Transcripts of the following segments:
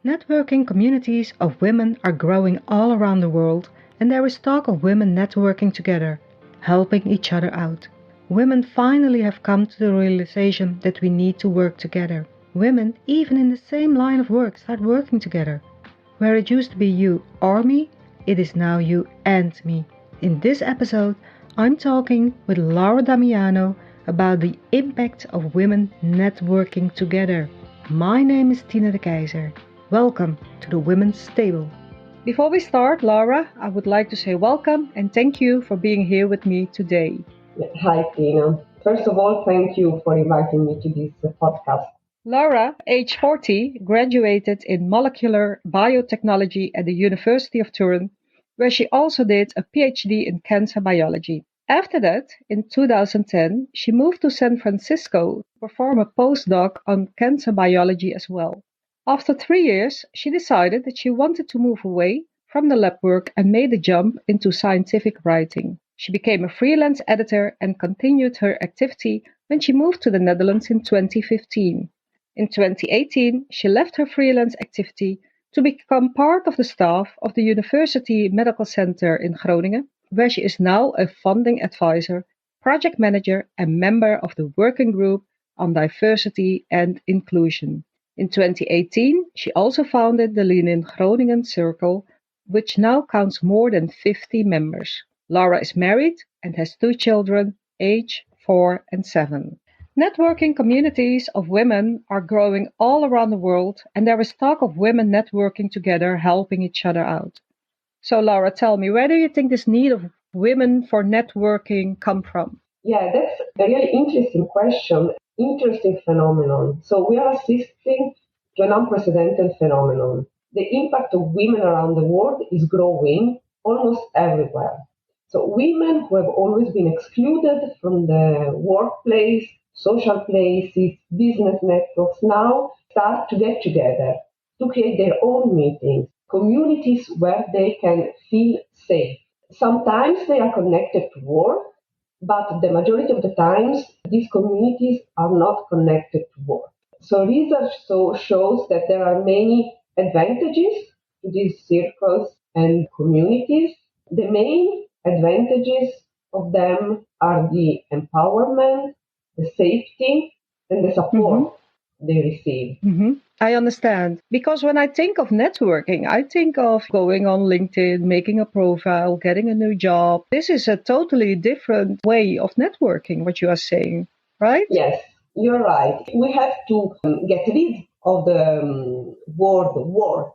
Networking communities of women are growing all around the world, and there is talk of women networking together, helping each other out. Women finally have come to the realization that we need to work together. Women, even in the same line of work, start working together. Where it used to be you or me, it is now you and me. In this episode, I'm talking with Laura Damiano about the impact of women networking together. My name is Tina de Keyzer. Welcome to the Women's Table. Before we start, Laura, I would like to say welcome and thank you for being here with me today. Hi, Tina. First of all, thank you for inviting me to this podcast. Laura, age 40, graduated in molecular biotechnology at the University of Turin, where she also did a PhD in cancer biology. After that, in 2010, she moved to San Francisco to perform a postdoc on cancer biology as well. After 3 years, she decided that she wanted to move away from the lab work and made the jump into scientific writing. She became a freelance editor and continued her activity when she moved to the Netherlands in 2015. In 2018, she left her freelance activity to become part of the staff of the University Medical Center in Groningen, where she is now a funding advisor, project manager, and member of the working group on diversity and inclusion. In 2018, she also founded the LeanIn Groningen Circle, which now counts more than 50 members. Laura is married and has 2 children, aged 4 and 7. Networking communities of women are growing all around the world, and there is talk of women networking together, helping each other out. So, Laura, tell me, where do you think this need of women for networking come from? Yeah, that's a really interesting question, interesting phenomenon. So we are assisting to an unprecedented phenomenon. The impact of women around the world is growing almost everywhere. So women who have always been excluded from the workplace, social places, business networks now start to get together to create their own meetings, communities where they can feel safe. Sometimes they are connected to work, but the majority of the times these communities are not connected to work. So research shows that there are many advantages to these circles and communities. The main advantages of them are the empowerment, the safety, and the support they receive. I understand. Because when I think of networking, I think of going on LinkedIn, making a profile, getting a new job. This is a totally different way of networking, what you are saying, right? Yes, you're right. We have to get rid of the word war,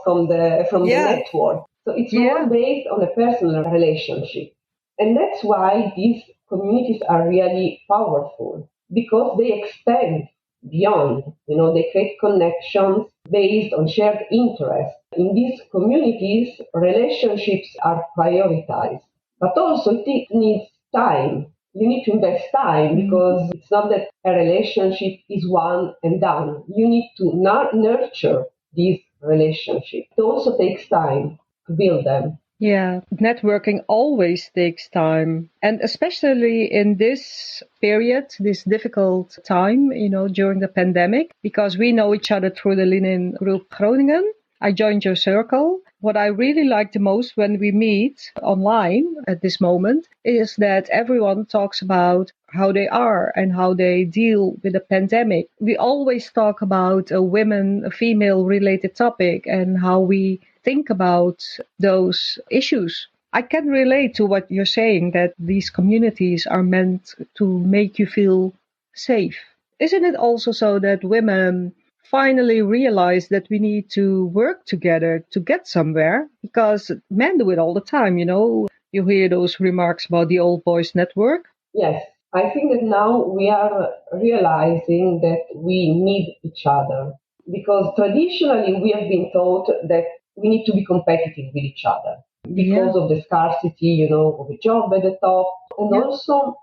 from the network. So it's more based on a personal relationship. And that's why these communities are really powerful because they extend beyond, they create connections based on shared interests. In these communities, relationships are prioritized, but also it needs time. You need to invest time because it's not that a relationship is one and done. You need to nurture these relationships. It also takes time to build them. Yeah, networking always takes time. And especially in this period, this difficult time, during the pandemic, because we know each other through the LeanIn group Groningen. I joined your circle. What I really like the most when we meet online at this moment is that everyone talks about how they are and how they deal with the pandemic. We always talk about a female related topic and how we think about those issues. I can relate to what you're saying, that these communities are meant to make you feel safe. Isn't it also so that women finally realize that we need to work together to get somewhere? Because men do it all the time, You hear those remarks about the old boys network. Yes, I think that now we are realizing that we need each other because traditionally we have been taught that we need to be competitive with each other because of the scarcity, of a job at the top, and also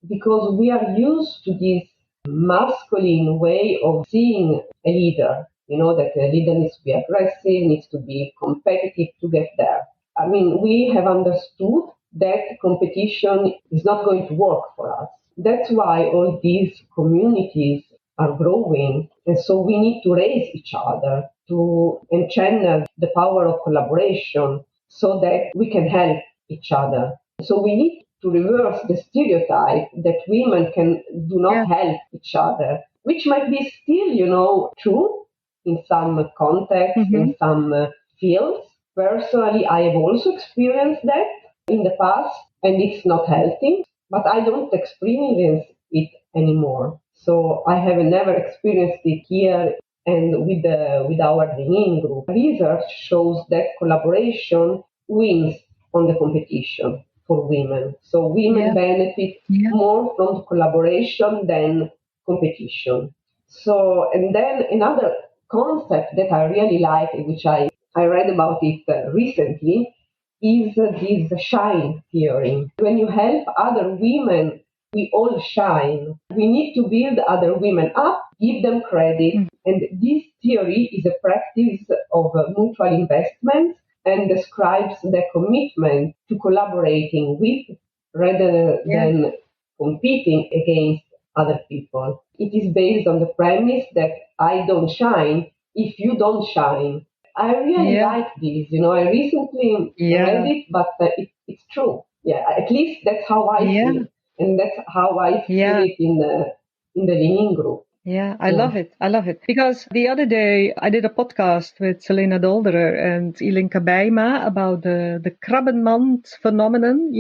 because we are used to this masculine way of seeing a leader, that a leader needs to be aggressive, needs to be competitive to get there. I mean, we have understood that competition is not going to work for us. That's why all these communities are growing. And so we need to raise each other to channel the power of collaboration so that we can help each other. So we need to reverse the stereotype that women do not help each other, which might be still, true in some contexts, in some fields. Personally, I have also experienced that in the past, and it's not healthy, but I don't experience it anymore. So I have never experienced it here and with our LeanIn group. Research shows that collaboration wins on the competition for women. So women benefit more from collaboration than competition. So, and then another concept that I really like, which I read about it recently, is this shine theory. When you help other women, we all shine. We need to build other women up, give them credit. And this theory is a practice of mutual investment and describes the commitment to collaborating with rather than competing against other people. It is based on the premise that I don't shine if you don't shine. I really like this. I recently read it, but it's true. Yeah, at least that's how I feel, and that's how I feel it in the LeanIn group. Yeah, I love it. I love it. Because the other day I did a podcast with Selena Dolderer and Ilinka Bijma about the Krabbenmand phenomenon,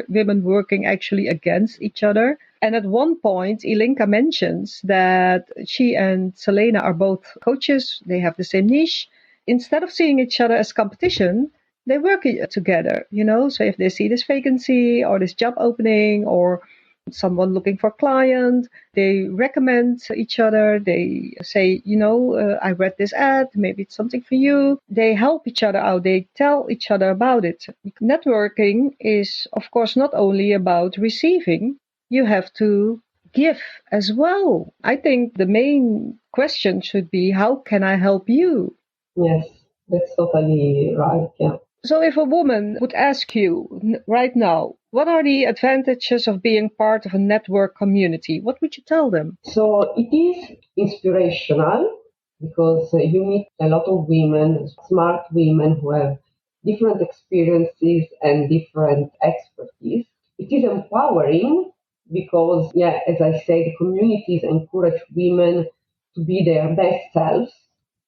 women working actually against each other. And at one point, Ilinka mentions that she and Selena are both coaches. They have the same niche. Instead of seeing each other as competition, they work together, So if they see this vacancy or this job opening or someone looking for a client, they recommend each other. They say, I read this ad, maybe it's something for you. They help each other out. They tell each other about it. Networking is, of course, not only about receiving. You have to give as well. I think the main question should be, how can I help you? Yes, that's totally right. Yeah. So if a woman would ask you right now, what are the advantages of being part of a network community? What would you tell them? So it is inspirational because you meet a lot of women, smart women who have different experiences and different expertise. It is empowering because, as I say, the communities encourage women to be their best selves.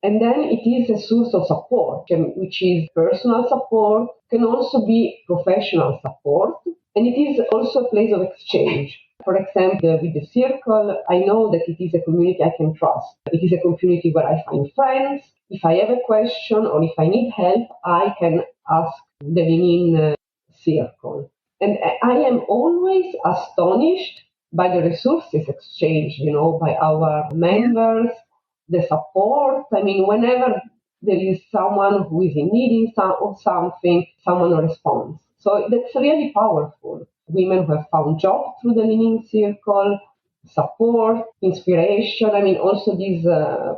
And then it is a source of support, which is personal support, can also be professional support, and it is also a place of exchange. For example, with the circle, I know that it is a community I can trust. It is a community where I find friends. If I have a question or if I need help, I can ask the LeanIn circle. And I am always astonished by the resources exchanged, by our members, the support. I mean, whenever there is someone who is in need of something, someone responds. So that's really powerful. Women who have found jobs through the LeanIn circle, support, inspiration. I mean, also this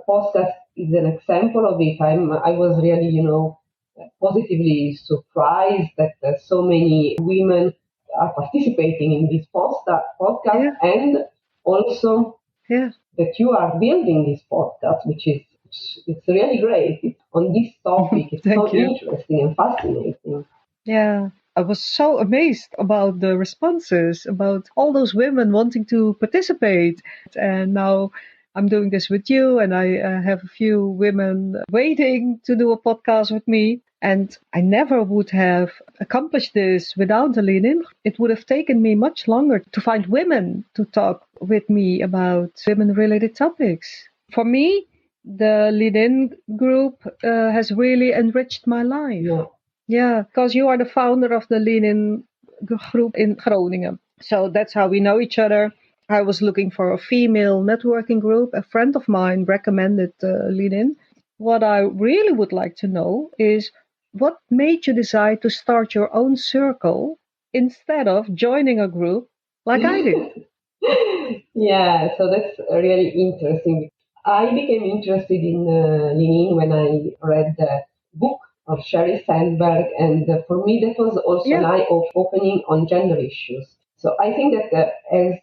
podcast is an example of it. I was really, positively surprised that so many women are participating in this podcast and also that you are building this podcast, which is it's really great. On this topic, it's so interesting and fascinating. Yeah, I was so amazed about the responses, about all those women wanting to participate. And now I'm doing this with you, and I have a few women waiting to do a podcast with me. And I never would have accomplished this without the LeanIn. It would have taken me much longer to find women to talk with me about women-related topics. For me, the LeanIn group has really enriched my life. Yeah, because you are the founder of the LeanIn group in Groningen. So that's how we know each other. I was looking for a female networking group. A friend of mine recommended LeanIn. What I really would like to know is what made you decide to start your own circle instead of joining a group like I did? Yeah, so that's really interesting. I became interested in LeanIn when I read the book of Sherry Sandberg, and for me that was also an eye-opening on gender issues. So I think that as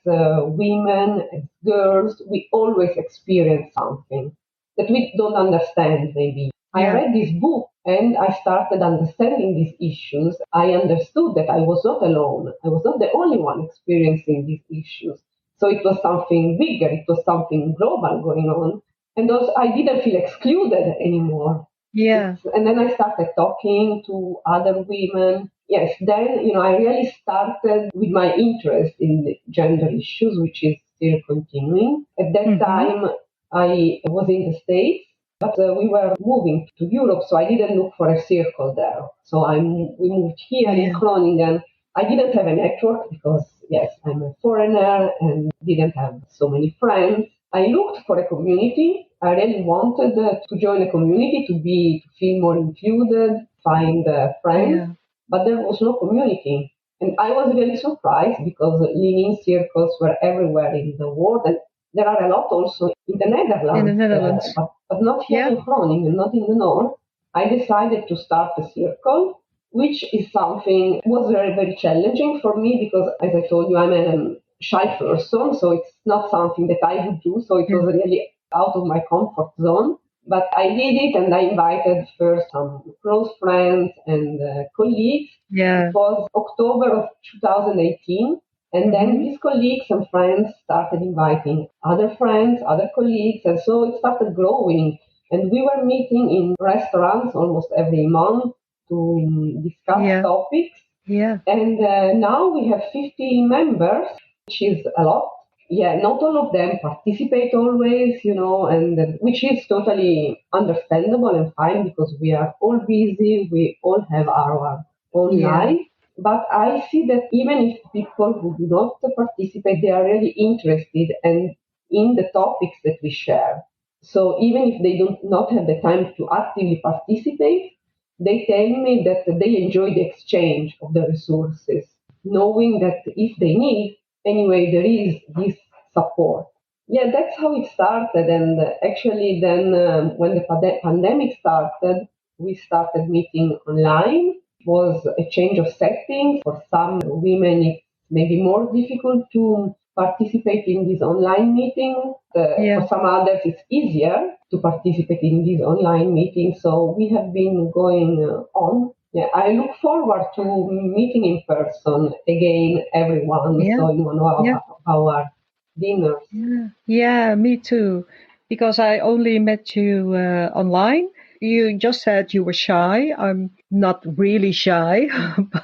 women, as girls, we always experience something. that we don't understand, maybe. I read this book and I started understanding these issues. I understood that I was not alone. I was not the only one experiencing these issues. So it was something bigger, it was something global going on. And also, I didn't feel excluded anymore. Yeah. And then I started talking to other women. Yes, then, I really started with my interest in the gender issues, which is still continuing. At that time, I was in the States, but we were moving to Europe, so I didn't look for a circle there. So we moved here in Groningen. I didn't have a network because, yes, I'm a foreigner and didn't have so many friends. I looked for a community. I really wanted to join a community to feel more included, find friends, but there was no community. And I was really surprised because LeanIn circles were everywhere in the world, and there are a lot also in the Netherlands. In the Netherlands. But not here in Groningen, not in the north. I decided to start a circle, which is something was very, very challenging for me because, as I told you, I'm a shy person, so it's not something that I would do. So it was really out of my comfort zone. But I did it, and I invited first some close friends and colleagues. It was October of 2018. And then these colleagues and friends started inviting other friends, other colleagues, and so it started growing. And we were meeting in restaurants almost every month to discuss topics. And now we have 50 members, which is a lot. Yeah, not all of them participate always, and which is totally understandable and fine because we are all busy, we all have our own life. But I see that even if people who do not participate, they are really interested and in the topics that we share. So even if they do not have the time to actively participate, they tell me that they enjoy the exchange of the resources, knowing that if they need, anyway, there is this support. Yeah, that's how it started. And actually, then when the pandemic started, we started meeting online. It was a change of settings. For some women, it's maybe more difficult to participate in these online meetings. For some others, it's easier to participate in these online meetings. So we have been going on. Yeah, I look forward to meeting in person again, everyone. So in one of our dinners. Yeah, me too. Because I only met you online. You just said you were shy. I'm not really shy,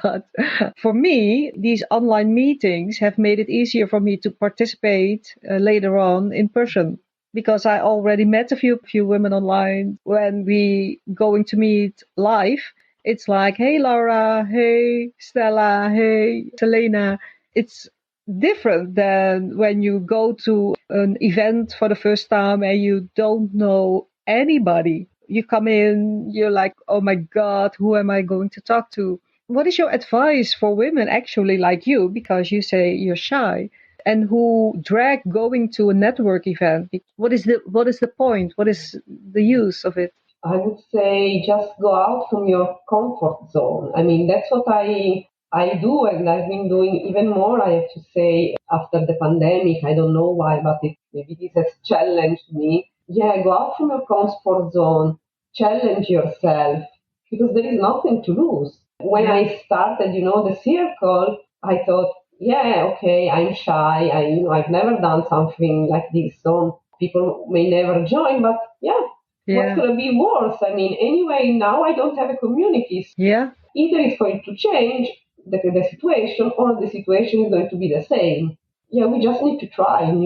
but for me, these online meetings have made it easier for me to participate later on in person. Because I already met a few women online. When we going to meet live, it's like, hey Laura, hey Stella, hey Selena. It's different than when you go to an event for the first time and you don't know anybody. You come in, you're like, oh my God, who am I going to talk to? What is your advice for women actually like you, because you say you're shy, and who drag going to a network event? What is the point? What is the use of it? I would say just go out from your comfort zone. I mean, that's what I do, and I've been doing even more. I have to say, after the pandemic, I don't know why, but maybe this has challenged me. Yeah, go out from your comfort zone, challenge yourself, because there is nothing to lose. When I started, the circle, I thought, yeah, okay, I'm shy. I've never done something like this, so people may never join, but yeah. What's going to be worse? I mean, anyway, now I don't have a community. Yeah. Either it's going to change the situation, or the situation is going to be the same. Yeah, we just need to try and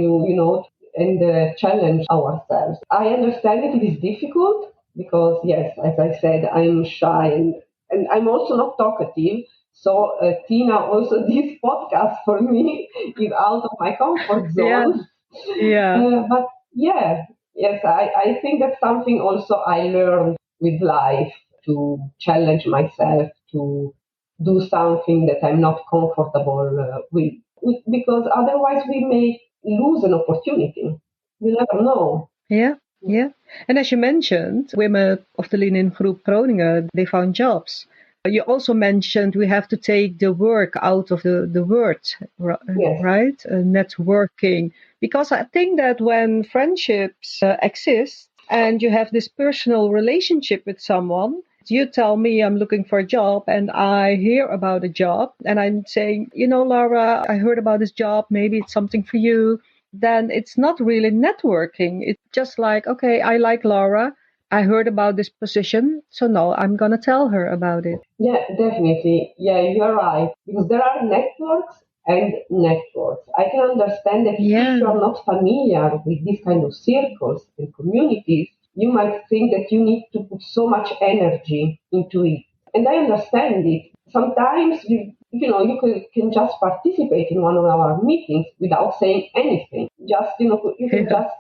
challenge ourselves. I understand that it is difficult because, yes, as I said, I'm shy and I'm also not talkative. So, Tina, also this podcast for me is out of my comfort zone. But yeah, yes, I think that's something also I learned with life, to challenge myself, to do something that I'm not comfortable with, because otherwise we may lose an opportunity. You never know. Yeah. And as you mentioned, women of the LeanIn Group Groningen, they found jobs. You also mentioned we have to take the work out of the word, right? Networking. Because I think that when friendships exist, and you have this personal relationship with someone. You tell me I'm looking for a job and I hear about a job and I'm saying, Laura, I heard about this job. Maybe it's something for you. Then it's not really networking. It's just like, okay, I like Laura. I heard about this position. So no, I'm going to tell her about it. Yeah, definitely. Yeah, you're right. Because there are networks and networks. I can understand that if Yeah. you are not familiar with these kind of circles and communities, you might think that you need to put so much energy into it. And I understand it. Sometimes you can just participate in one of our meetings without saying anything. Just you can Yeah. just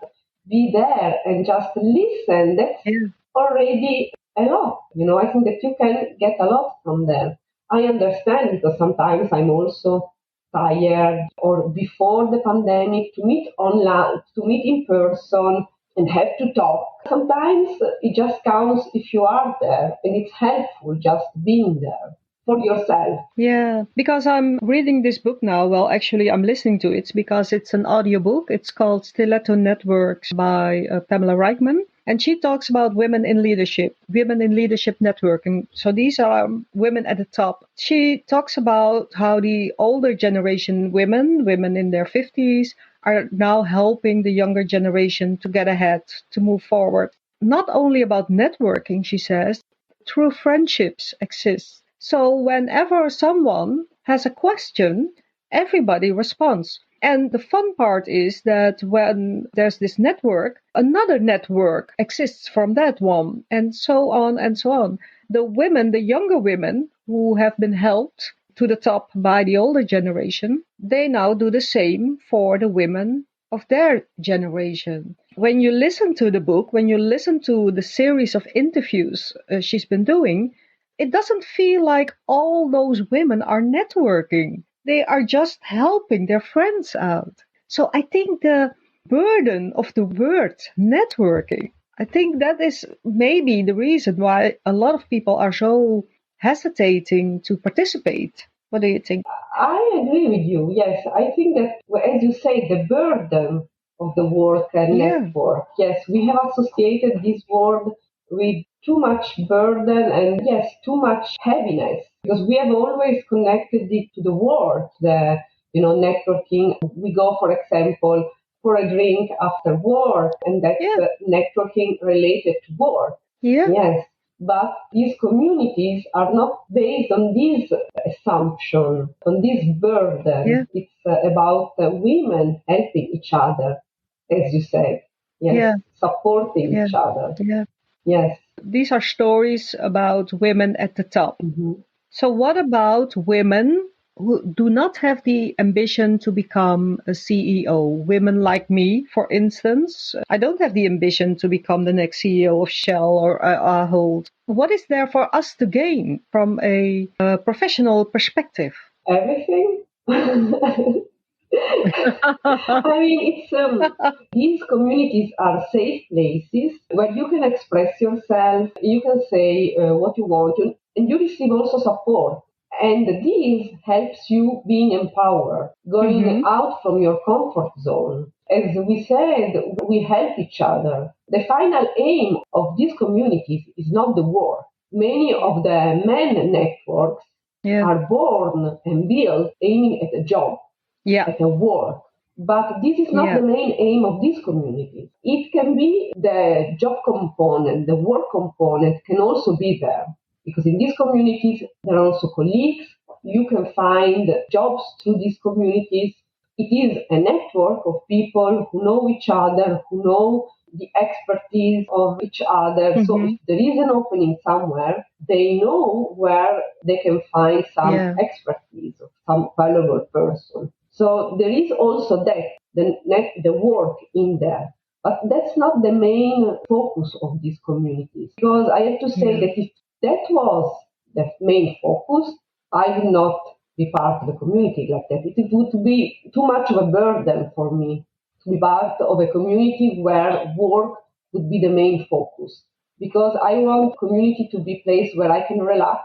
be there and just listen. That's Yeah. already a lot. I think that you can get a lot from there. I understand because sometimes I'm also tired or before the pandemic to meet online, to meet in person and have to talk. Sometimes it just counts if you are there and it's helpful just being there for yourself. Yeah, because I'm reading this book now. Well, actually, I'm listening to it because it's an audiobook. It's called Stiletto Networks by Pamela Reichman. And she talks about women in leadership networking. So these are women at the top. She talks about how the older generation women in their 50s, are now helping the younger generation to get ahead, to move forward. Not only about networking, she says, true friendships exist. So whenever someone has a question, everybody responds. And the fun part is that when there's this network, another network exists from that one, and so on and so on. The younger women who have been helped to the top by the older generation, they now do the same for the women of their generation. When you listen to the book, when you listen to the series of interviews she's been doing, it doesn't feel like all those women are networking. They are just helping their friends out. So I think the burden of the word networking, I think that is maybe the reason why a lot of people are so hesitating to participate. What do you think? I agree with you. Yes, I think that, as you say, the burden of the work and Yeah, network. Yes, we have associated this word with too much burden and yes, too much heaviness because we have always connected it to the work, the networking. We go, for example, for a drink after work, and that's yeah, networking related to work. yeah, Yes, but these communities are not based on this assumption, on this yeah, burden. It's about women helping each other, as you said. Yes, yeah, supporting yeah, each other. yeah. Yes. These are stories about women at the top. Mhm. So, what about women who do not have the ambition to become a CEO? Women like me, for instance, I don't have the ambition to become the next CEO of Shell or Ahold. What is there for us to gain from a professional perspective? Everything. I mean, it's these communities are safe places where you can express yourself, you can say what you want, and you receive also support. And this helps you being empowered, going Hmm. out from your comfort zone. As we said, we help each other. The final aim of these communities is not the war. Many of the men networks Yeah, are born and built aiming at a job, yeah, at a work. But this is not yeah, the main aim of these communities. It can be the job component, the work component can also be there. Because in these communities, there are also colleagues. You can find jobs through these communities. It is a network of people who know each other, who know the expertise of each other. So if hmm, there is an opening somewhere, they know where they can find some yeah, expertise of some valuable person. So there is also that, the work in there. But that's not the main focus of these communities. Because I have to say yeah, that if that was the main focus, I would not be part of the community like that. It would be too much of a burden for me to be part of a community where work would be the main focus. Because I want community to be a place where I can relax,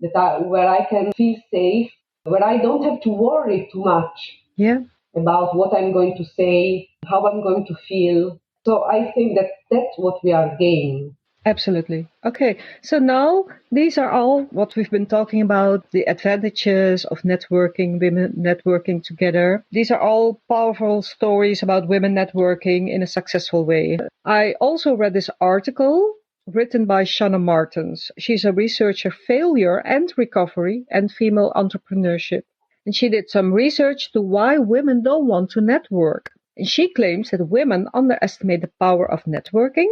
where I can feel safe, where I don't have to worry too much yeah, about what I'm going to say, how I'm going to feel. So I think that that's what we are gaining. Absolutely. Okay, so now these are all what we've been talking about, the advantages of networking, women networking together. These are all powerful stories about women networking in a successful way. I also read this article written by Shanna Martens. She's a researcher, failure and recovery and female entrepreneurship. And she did some research to why women don't want to network. And she claims that women underestimate the power of networking.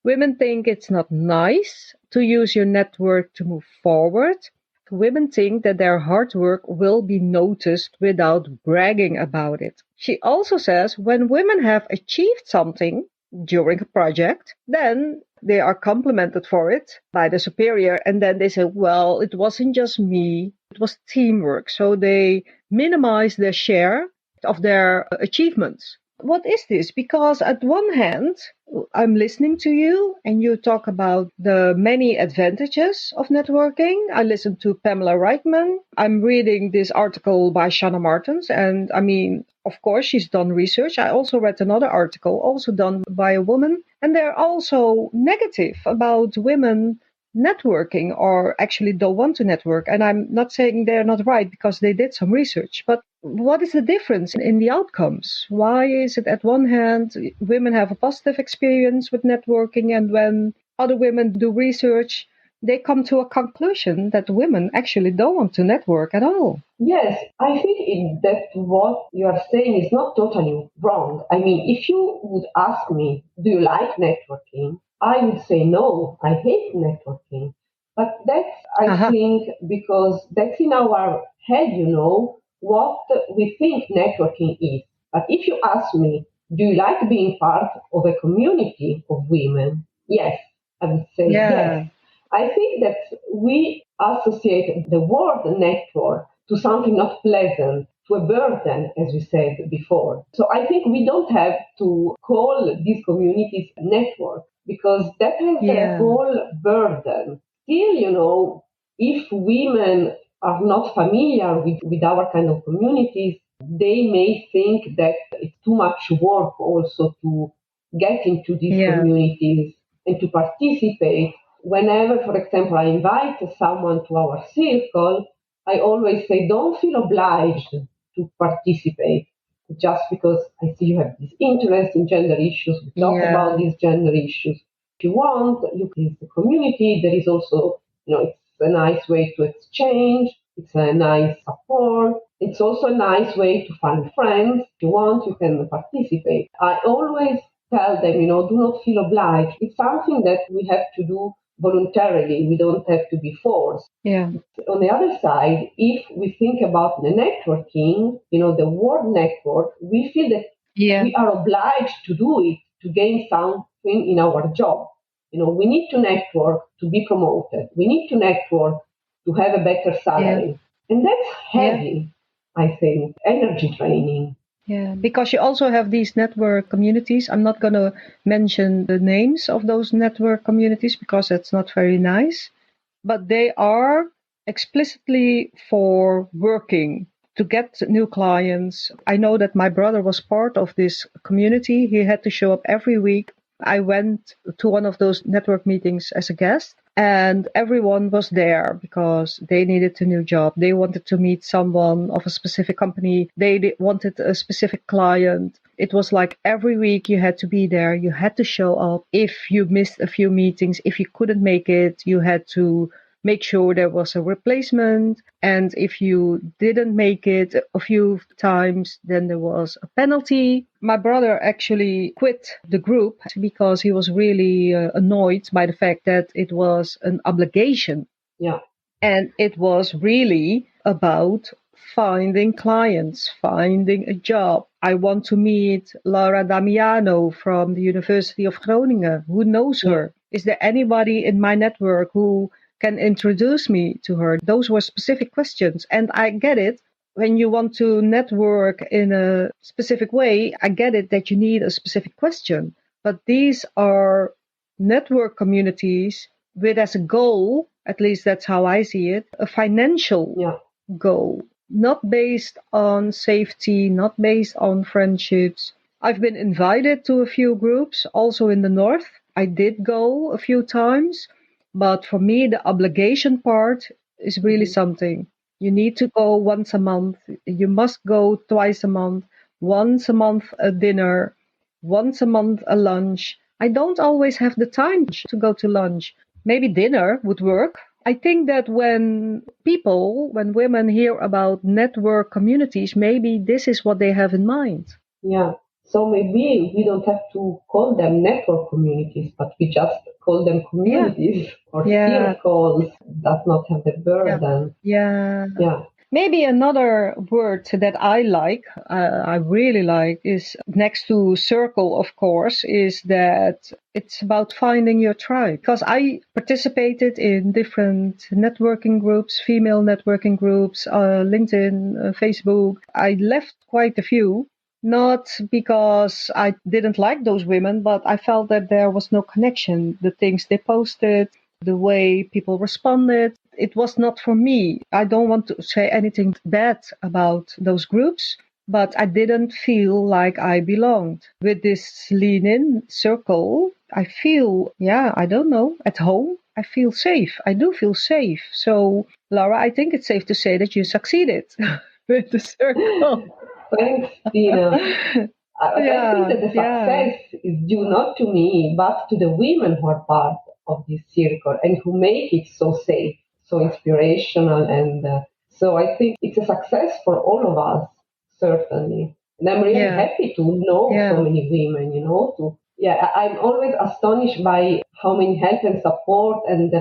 Women think it's not nice to use your network to move forward. Women think that their hard work will be noticed without bragging about it. She also says when women have achieved something during a project, then they are complimented for it by the superior, and then they say, well, it wasn't just me, it was teamwork. So they minimize their share of their achievements. What is this? Because at one hand, I'm listening to you and you talk about the many advantages of networking. I listened to Pamela Reichman. I'm reading this article by Shanna Martens. And I mean, of course, she's done research. I also read another article, also done by a woman. And they're also negative about women networking or actually don't want to network. And I'm not saying they're not right because they did some research, but what is the difference in the outcomes? Why is it at one hand women have a positive experience with networking, and when other women do research, they come to a conclusion that women actually don't want to network at all? Yes, I think that what you are saying is not totally wrong. I mean, if you would ask me, do you like networking? I would say no, I hate networking. But that's, I Aha. think, because that's in our head, what we think networking is. But if you ask me, do you like being part of a community of women? Yes, I would say yes. Yeah. I think that we associate the word network to something not pleasant, to a burden, as we said before. So I think we don't have to call these communities network because that has a Yeah. whole burden. Still, if women are not familiar with our kind of communities, they may think that it's too much work also to get into these Yeah. communities and to participate. Whenever, for example, I invite someone to our circle, I always say, don't feel obliged to participate just because I see you have this interest in gender issues. We talk about Yeah. these gender issues. If you want, you can the community. There is also, it's a nice way to exchange. It's a nice support. It's also a nice way to find friends. If you want, you can participate. I always tell them, do not feel obliged. It's something that we have to do voluntarily. We don't have to be forced. Yeah. On the other side, if we think about the networking, the word network, we feel that Yeah. we are obliged to do it to gain something in our job. We need to network to be promoted. We need to network to have a better Yeah. salary. And that's Yeah. heavy, I think, energy training. Yeah, because you also have these network communities. I'm not going to mention the names of those network communities because that's not very nice, but they are explicitly for working to get new clients. I know that my brother was part of this community. He had to show up every week. I went to one of those network meetings as a guest, and everyone was there because they needed a new job. They wanted to meet someone of a specific company. They wanted a specific client. It was like every week you had to be there. You had to show up. If you missed a few meetings, if you couldn't make it, you had to make sure there was a replacement. And if you didn't make it a few times, then there was a penalty. My brother actually quit the group because he was really annoyed by the fact that it was an obligation. Yeah. And it was really about finding clients, finding a job. I want to meet Laura Damiano from the University of Groningen. Who knows Yeah. her? Is there anybody in my network who can introduce me to her? Those were specific questions. And I get it. When you want to network in a specific way, I get it that you need a specific question. But these are network communities with as a goal, at least that's how I see it, a financial Yeah. goal, not based on safety, not based on friendships. I've been invited to a few groups, also in the north. I did go a few times, but for me, the obligation part is really Mhm. something. You need to go once a month. You must go twice a month, once a month a dinner, once a month a lunch. I don't always have the time to go to lunch. Maybe dinner would work. I think that when women hear about network communities, maybe this is what they have in mind. Yeah. So maybe we don't have to call them network communities, but we just call them Yeah, communities or yeah, circles. Does not have the yeah, burden. yeah. Yeah. Maybe another word that I like, I really like, is next to circle, of course, is that it's about finding your tribe. Because I participated in different networking groups, female networking groups, LinkedIn, Facebook. I left quite a few, not because I didn't like those women, but I felt that there was no connection. The things they posted, the way people responded, it was not for me. I don't want to say anything bad about those groups, but I didn't feel like I belonged. With this LeanIn circle, I feel, yeah, I don't know, at home. I feel safe. I do feel safe. So, Laura, I think it's safe to say that you succeeded with the circle. Thanks, Tina. But I think Yeah, that the yeah, success is due not to me, but to the women who are part of this circle and who make it so safe, so inspirational. And so I think it's a success for all of us, certainly. And I'm really yeah, happy to know so yeah, many women, I'm always astonished by how many help and support and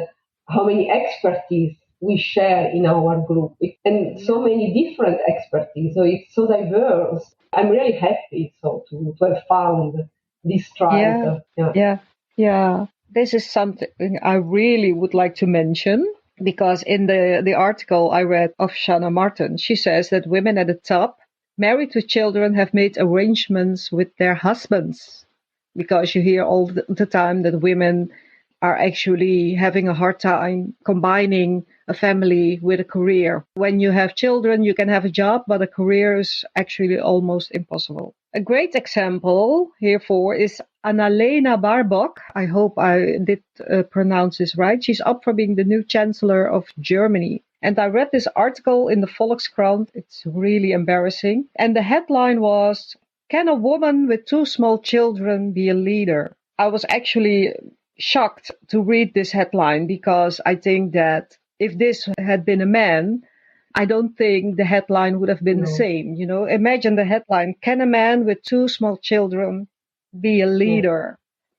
how many expertise we share in our group and yeah, so many different expertise. So it's so diverse. I'm really happy to have found this tribe. yeah, Yeah. yeah, yeah. This is something I really would like to mention because in the article I read of Shanna Martin, she says that women at the top, married with children, have made arrangements with their husbands because you hear all the time that women are actually having a hard time combining a family with a career. When you have children, you can have a job, but a career is actually almost impossible. A great example herefore is Annalena Baerbock. I hope I did pronounce this right. She's up for being the new Chancellor of Germany. And I read this article in the Volkskrant. It's really embarrassing. And the headline was, "Can a woman with two small children be a leader?" I was actually shocked to read this headline because I think that if this had been a man, I don't think the headline would have been the No. same. Imagine the headline, "Can a man with two small children be a Yeah. leader?"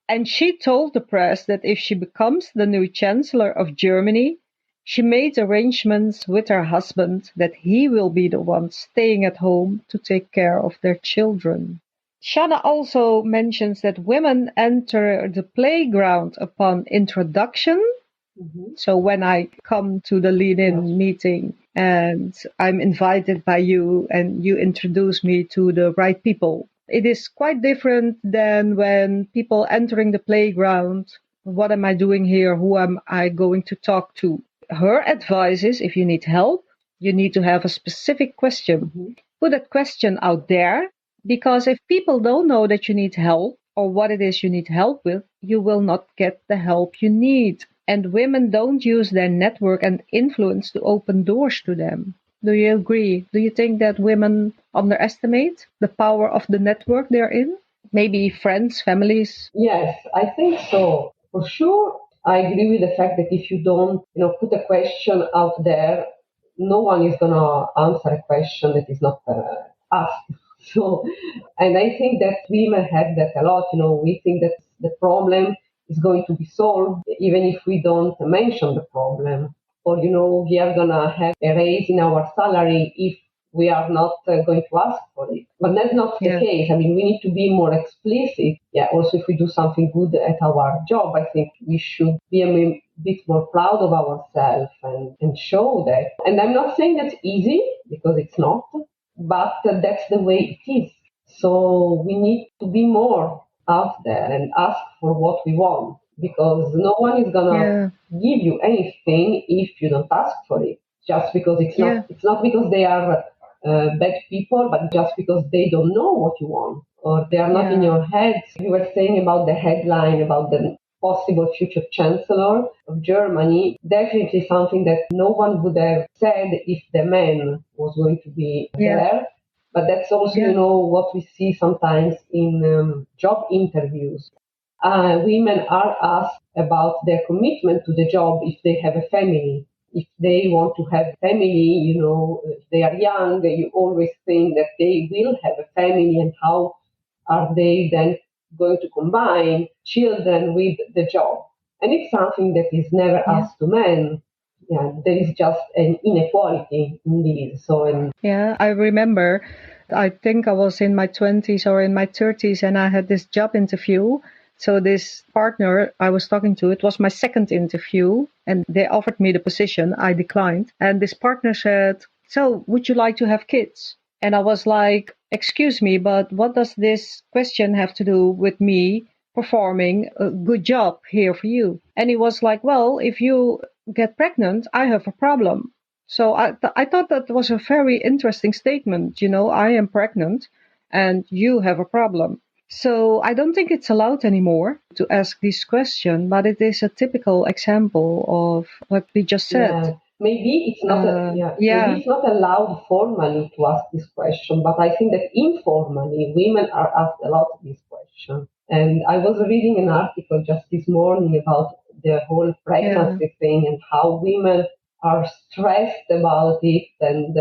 And she told the press that if she becomes the new Chancellor of Germany, she made arrangements with her husband that he will be the one staying at home to take care of their children. Shanna also mentions that women enter the playground upon introduction. Hmm. So when I come to the Yeah. LeanIn meeting and I'm invited by you and you introduce me to the right people, it is quite different than when people entering the playground. What am I doing here? Who am I going to talk to? Her advice is if you need help, you need to have a specific question. Hmm. Put that question out there because if people don't know that you need help or what it is you need help with, you will not get the help you need. And women don't use their network and influence to open doors to them. Do you agree? Do you think that women underestimate the power of the network they're in? Maybe friends, families? Yes, I think so. For sure, I agree with the fact that if you don't, put a question out there, no one is gonna answer a question that is not asked. So, and I think that women have that a lot. We think that the problem is going to be solved even if we don't mention the problem, or we are gonna have a raise in our salary if we are not going to ask for it. But that's not the Yeah, case. I mean, we need to be more explicit. Yeah, also, if we do something good at our job, I think we should be a bit more proud of ourselves and show that. And I'm not saying that's easy, because it's not, but that's the way it is. So we need to be more out there and ask for what we want, because no one is gonna yeah, give you anything if you don't ask for it. Just because it's yeah, not because they are bad people, but just because they don't know what you want. or they are not in Yeah. your head. You were saying about the headline about the possible future chancellor of Germany. Definitely something that no one would have said if the man was going to be Yeah. there. But that's also, Yeah. what we see sometimes in job interviews. Women are asked about their commitment to the job if they have a family. If they want to have family, if they are young, you always think that they will have a family, and how are they then going to combine children with the job? And it's something that is never Yeah. asked to men. Yeah, there is just an inequality in this. Yeah, I remember, I think I was in my 20s or in my 30s, and I had this job interview. So this partner I was talking to, it was my second interview, and they offered me the position. I declined. And this partner said, "So, would you like to have kids?" And I was like, "Excuse me, but what does this question have to do with me performing a good job here for you?" And he was like, "Well, if you get pregnant, I have a problem." So I thought that was a very interesting statement. I am pregnant and you have a problem. So I don't think it's allowed anymore to ask this question, but it is a typical example of what we just said. Yeah, maybe it's not maybe Yeah, it's not allowed formally to ask this question, but I think that informally women are asked a lot this question. And I was reading an article just this morning about the whole yeah, pregnancy thing and how women are stressed about it. And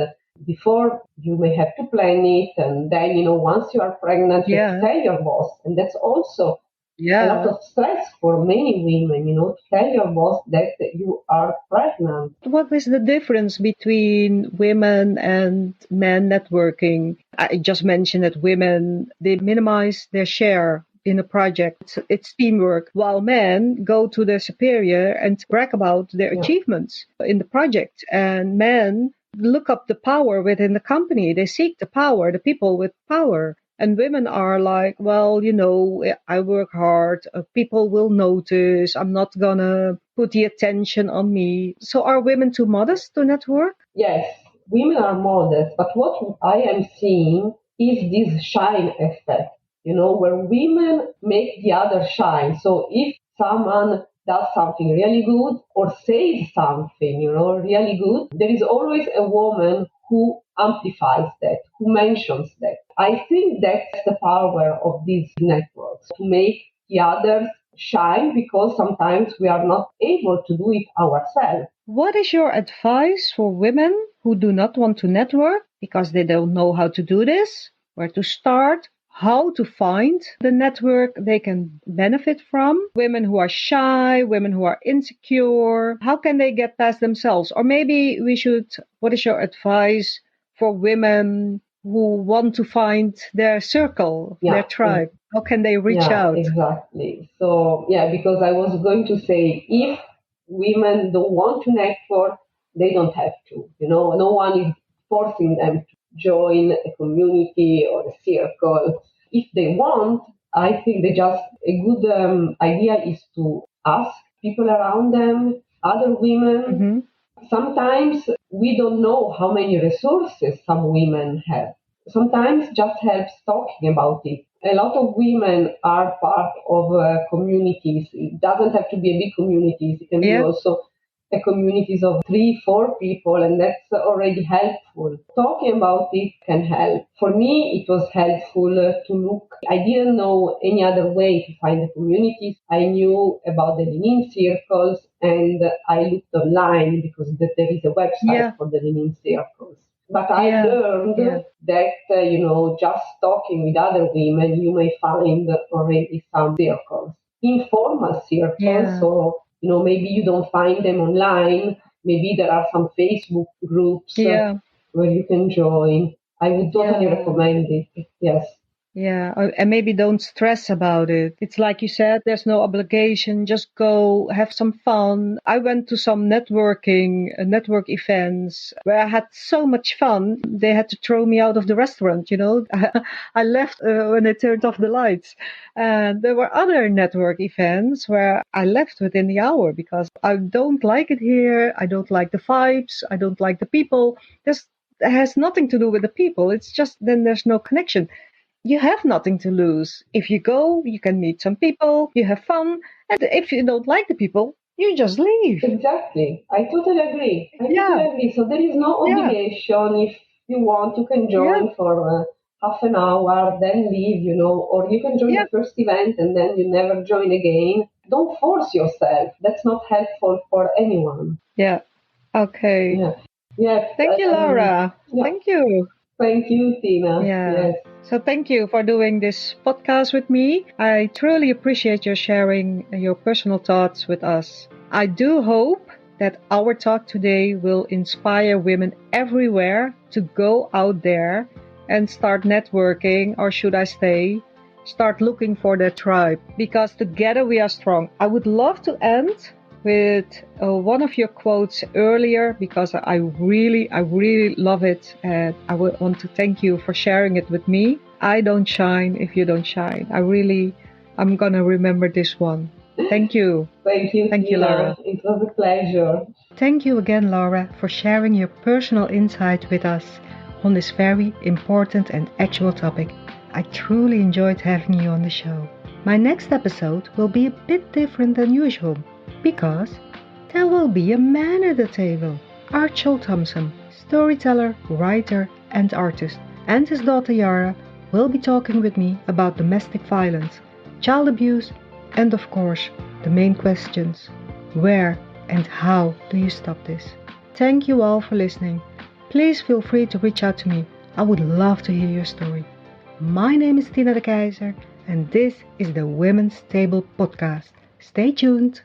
before you may have to plan it, and then once you are pregnant, you have to yeah, tell your boss, and that's also a lot yeah. of stress for many women, to tell your boss that you are pregnant. What is the difference between women and men networking? I just mentioned that women, they minimize their share in a project. It's teamwork, while men go to their superior and brag about their Yeah. achievements in the project. And men look up the power within the company. They seek the power, the people with power. And women are like, well, I work hard. People will notice. I'm not gonna put the attention on me. So are women too modest to network? Yes, women are modest, but what I am seeing is this shine effect, where women make the other shine. So if someone does something really good or says something, really good, there is always a woman who amplifies that, who mentions that. I think that's the power of these networks, to make the others shine, because sometimes we are not able to do it ourselves. What is your advice for women who do not want to network because they don't know how to do this, where to start, how to find the network they can benefit from? Women who are shy, women who are insecure, how can they get past themselves? Or maybe what is your advice for women who want to find their circle, their Yeah, yeah. tribe? How can they reach Yeah, out? exactly. So, yeah, because I was going to say, if women don't want to network, they don't have to. No one is forcing them to join a community or a circle. If they want, I think a good idea is to ask people around them, other women. Hmm. Sometimes we don't know how many resources some women have. Sometimes just helps talking about it. A lot of women are part of communities. It doesn't have to be a big community. It can be Yeah, also a communities of 3, 4 people, and that's already helpful. Talking about it can help. For me, it was helpful to look. I didn't know any other way to find the communities. I knew about the LeanIn circles, and I looked online because there is a website yeah, for the LeanIn circles. But I yeah, yeah, learned that, just talking with other women, you may find already some circles, informal circles. yeah, So, maybe you don't find them online. Maybe there are some Facebook groups yeah. where you can join. I would totally Yeah, recommend it. Yes. yeah. And maybe don't stress about it. It's like you said, there's no obligation. Just go have some fun. I went to some network events where I had so much fun. They had to throw me out of the restaurant. I left when they turned off the lights. And there were other network events where I left within the hour because I don't like it here. I don't like the vibes. I don't like the people. It has nothing to do with the people. It's just then there's no connection. you have nothing to lose. If you go, you can meet some people, you have fun, and if you don't like the people, you just leave. Exactly. I totally agree. I Yeah, totally agree. So there is no yeah, obligation. If you want, you can yeah, join for half an hour, then leave, or you can join yeah, the first event and then you never join again. Don't force yourself. That's not helpful for anyone. yeah. Okay. Yeah. Yes. Thank you, Laura. Yeah. Thank you. Thank you, Tina. Yeah. Yes. So thank you for doing this podcast with me. I truly appreciate your sharing your personal thoughts with us. I do hope that our talk today will inspire women everywhere to go out there and start networking, or should I say, start looking for their tribe, because together we are strong. I would love to end with one of your quotes earlier, because I really love it, and I would want to thank you for sharing it with me. I don't shine if you don't shine. I'm gonna remember this one. Thank you. Thank you, Thank you, Tina. Laura. It was a pleasure. Thank you again, Laura, for sharing your personal insight with us on this very important and actual topic. I truly enjoyed having you on the show. My next episode will be a bit different than usual, because there will be a man at the table. Archel Thompson, storyteller, writer, and artist, and his daughter Yara will be talking with me about domestic violence, child abuse, and of course, the main questions: where and how do you stop this? Thank you all for listening. Please feel free to reach out to me. I would love to hear your story. My name is Tina de Keyzer, and this is the Women's Table Podcast. Stay tuned.